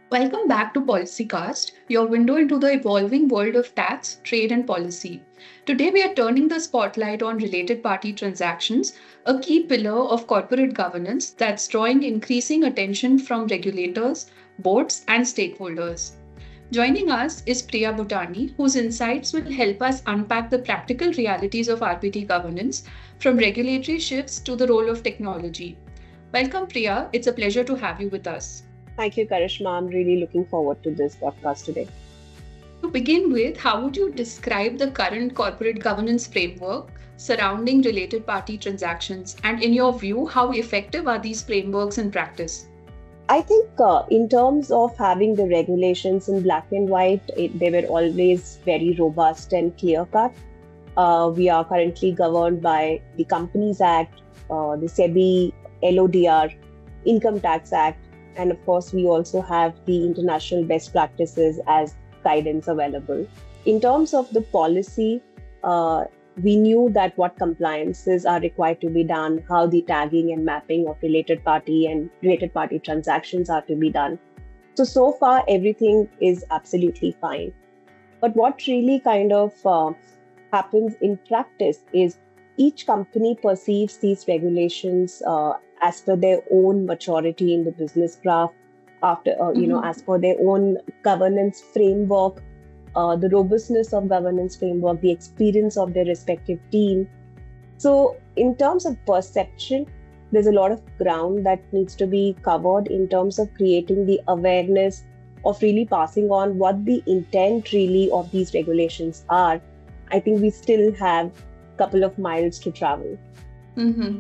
Welcome back to PolicyCast, your window into the evolving world of tax, trade, and policy. Today, we are turning the spotlight on related party transactions, a key pillar of corporate governance that's drawing increasing attention from regulators, boards, and stakeholders. Joining us is Priya Bhutani, whose insights will help us unpack the practical realities of RPT governance, from regulatory shifts to the role of technology. Welcome, Priya. It's a pleasure to have you with us. Thank you, Karishma. I'm really looking forward to this podcast today. To begin with, how would you describe the current corporate governance framework surrounding related party transactions? And in your view, how effective are these frameworks in practice? I think in terms of having the regulations in black and white, they were always very robust and clear cut. We are currently governed by the Companies Act, the SEBI, LODR, Income Tax Act, and of course, we also have the international best practices as guidance available. In terms of the policy, we knew that what compliances are required to be done, how the tagging and mapping of related party and related party transactions are to be done. So far, everything is absolutely fine. But what really kind of happens in practice is each company perceives these regulations as per their own maturity in the business craft, as per their own governance framework, the robustness of governance framework, the experience of their respective team. So in terms of perception, there's a lot of ground that needs to be covered in terms of creating the awareness of really passing on what the intent really of these regulations are. I think we still have a couple of miles to travel. Mm-hmm.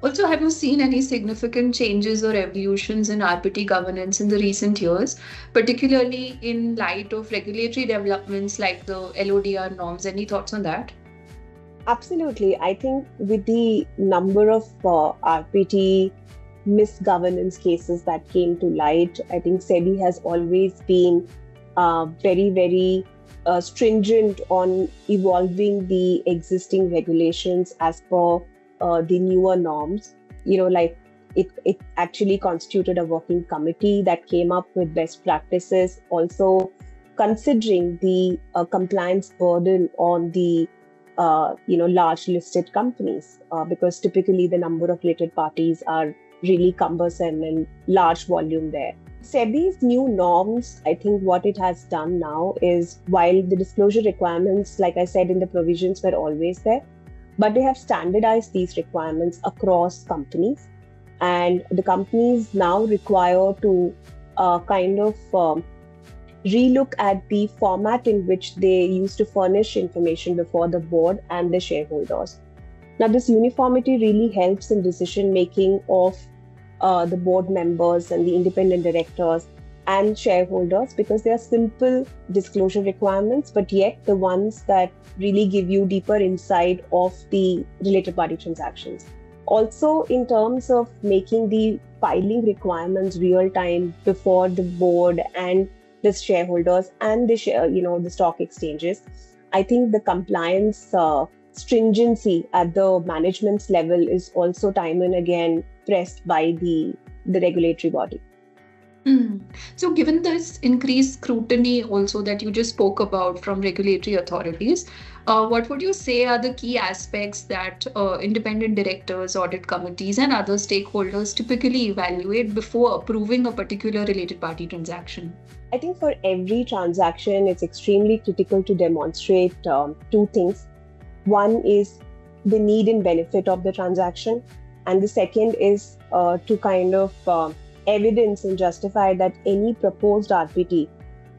Also, have you seen any significant changes or evolutions in RPT governance in the recent years, particularly in light of regulatory developments like the LODR norms? Any thoughts on that? Absolutely. I think with the number of RPT misgovernance cases that came to light, I think SEBI has always been very stringent on evolving the existing regulations as per the newer norms. Like it actually constituted a working committee that came up with best practices, also considering the compliance burden on the large listed companies, because typically the number of related parties are really cumbersome and large volume there. SEBI's new norms, I think what it has done now is, while the disclosure requirements, like I said, in the provisions were always there, but they have standardized these requirements across companies. And the companies now require to relook at the format in which they used to furnish information before the board and the shareholders. Now, this uniformity really helps in decision making of the board members and the independent directors and shareholders, because they are simple disclosure requirements, but yet the ones that really give you deeper insight of the related party transactions. Also, in terms of making the filing requirements real time before the board and the shareholders and the stock exchanges, I think the compliance stringency at the management's level is also time and again pressed by the regulatory body. So, given this increased scrutiny also that you just spoke about from regulatory authorities, what would you say are the key aspects that independent directors, audit committees, and other stakeholders typically evaluate before approving a particular related party transaction? I think for every transaction, it's extremely critical to demonstrate two things. One is the need and benefit of the transaction, and the second is to kind of evidence and justify that any proposed RPT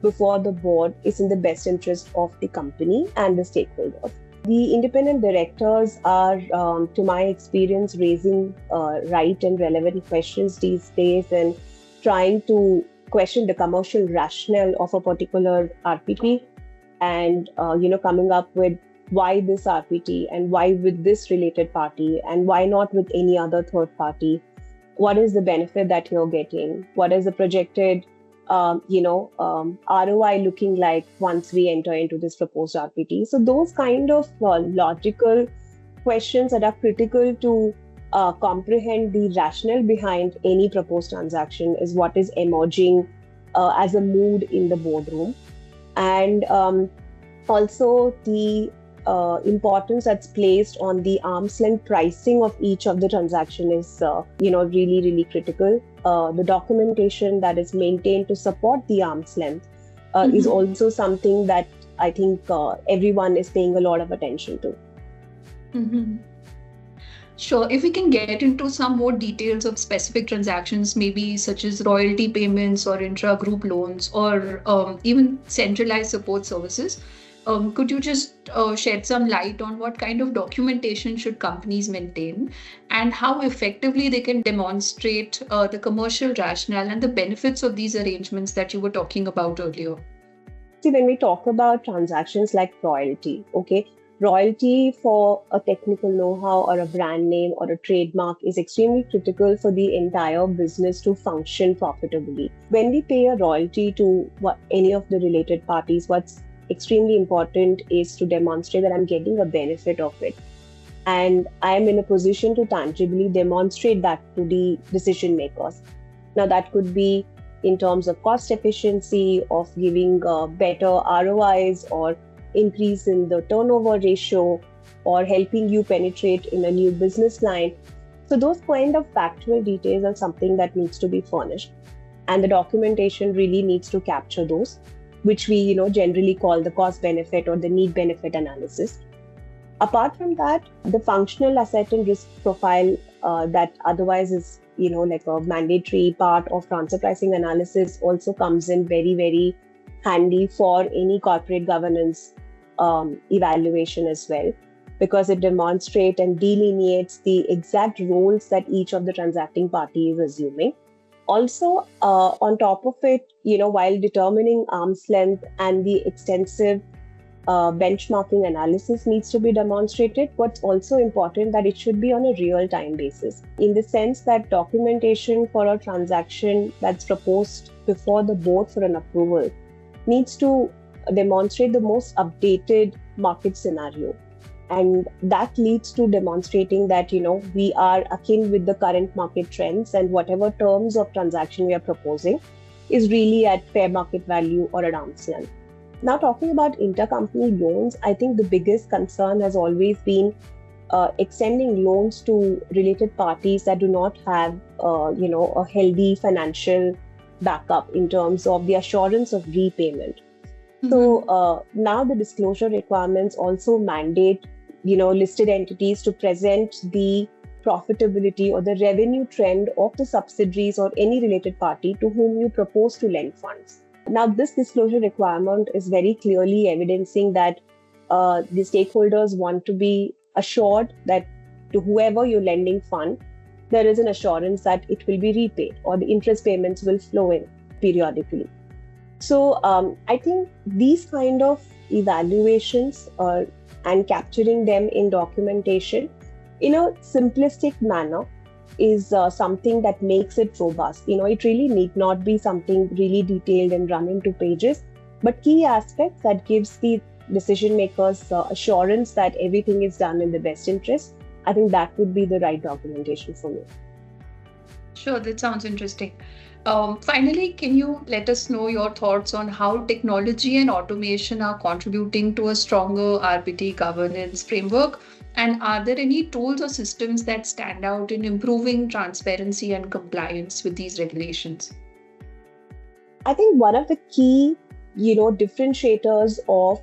before the board is in the best interest of the company and the stakeholders. The independent directors are, to my experience, raising right and relevant questions these days and trying to question the commercial rationale of a particular RPT, and coming up with why this RPT and why with this related party and why not with any other third party. What is the benefit that you're getting? What is the projected ROI looking like once we enter into this proposed RPT? So those kind of logical questions that are critical to comprehend the rationale behind any proposed transaction is what is emerging as a mood in the boardroom. And also the importance that's placed on the arm's length pricing of each of the transaction is really, really critical. The documentation that is maintained to support the arm's length is also something that I think everyone is paying a lot of attention to. Sure. If we can get into some more details of specific transactions, maybe such as royalty payments or intra-group loans or even centralized support services, could you just shed some light on what kind of documentation should companies maintain and how effectively they can demonstrate the commercial rationale and the benefits of these arrangements that you were talking about earlier? See, when we talk about transactions like royalty, royalty for a technical know-how or a brand name or a trademark is extremely critical for the entire business to function profitably. When we pay a royalty to any of the related parties, what's extremely important is to demonstrate that I'm getting a benefit of it. And I am in a position to tangibly demonstrate that to the decision makers. Now, that could be in terms of cost efficiency, of giving better ROIs or increase in the turnover ratio, or helping you penetrate in a new business line. So those kind of factual details are something that needs to be furnished. And the documentation really needs to capture those, which we generally call the cost benefit or the need benefit analysis. Apart from that, the functional asset and risk profile that otherwise is like a mandatory part of transfer pricing analysis also comes in very, very handy for any corporate governance evaluation as well, because it demonstrates and delineates the exact roles that each of the transacting party is assuming. Also, on top of it, while determining arm's length and the extensive benchmarking analysis needs to be demonstrated, what's also important that it should be on a real-time basis, in the sense that documentation for a transaction that's proposed before the board for an approval needs to demonstrate the most updated market scenario. And that leads to demonstrating that, we are akin with the current market trends, and whatever terms of transaction we are proposing is really at fair market value or at arm's length. Now, talking about intercompany loans, I think the biggest concern has always been extending loans to related parties that do not have, a healthy financial backup in terms of the assurance of repayment. So now the disclosure requirements also mandate, listed entities to present the profitability or the revenue trend of the subsidiaries or any related party to whom you propose to lend funds. Now, this disclosure requirement is very clearly evidencing that the stakeholders want to be assured that to whoever you're lending fund, there is an assurance that it will be repaid or the interest payments will flow in periodically. So I think these kind of evaluations and capturing them in documentation in a simplistic manner is something that makes it robust. It really need not be something really detailed and run into pages, but key aspects that gives the decision makers assurance that everything is done in the best interest. I think that would be the right documentation for me. Sure, that sounds interesting. Finally, can you let us know your thoughts on how technology and automation are contributing to a stronger RPT governance framework? And are there any tools or systems that stand out in improving transparency and compliance with these regulations? I think one of the key, differentiators of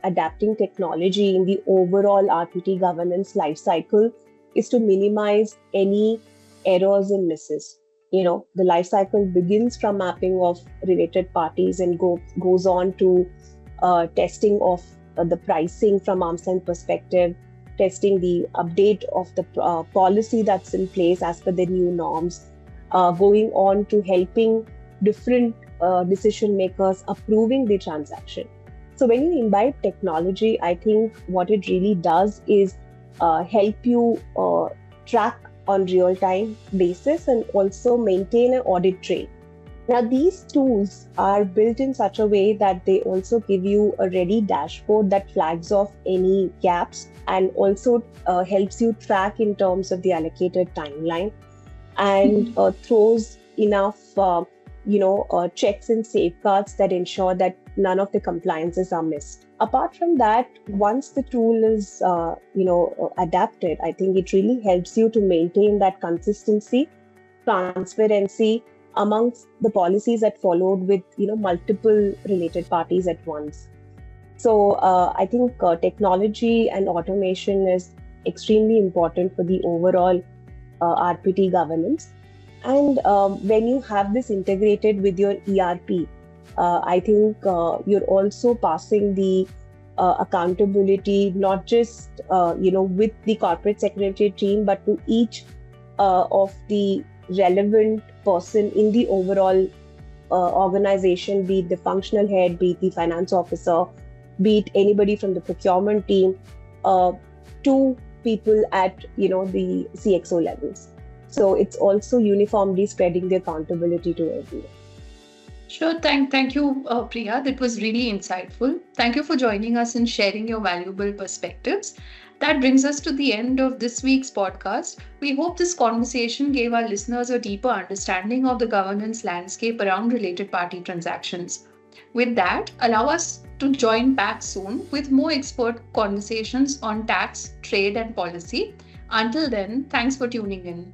adapting technology in the overall RPT governance lifecycle is to minimize any errors and misses. The lifecycle begins from mapping of related parties and goes on to testing of the pricing from arm's length perspective, testing the update of the policy that's in place as per the new norms, going on to helping different decision makers approving the transaction. So when you imbibe technology, I think what it really does is help you track on real-time basis and also maintain an audit trail. Now, these tools are built in such a way that they also give you a ready dashboard that flags off any gaps and also helps you track in terms of the allocated timeline and throws enough checks and safeguards that ensure that none of the compliances are missed. Apart from that, once the tool is, adapted, I think it really helps you to maintain that consistency, transparency amongst the policies that followed with, multiple related parties at once. So I think technology and automation is extremely important for the overall RPT governance. And when you have this integrated with your ERP, I think you're also passing the accountability, not just with the corporate secretary team, but to each of the relevant person in the overall organization, be it the functional head, be it the finance officer, be it anybody from the procurement team, to people at the CXO levels. So it's also uniformly spreading the accountability to everyone. Sure. Thank you, Priya. That was really insightful. Thank you for joining us and sharing your valuable perspectives. That brings us to the end of this week's podcast. We hope this conversation gave our listeners a deeper understanding of the governance landscape around related party transactions. With that, allow us to join back soon with more expert conversations on tax, trade, and policy. Until then, thanks for tuning in.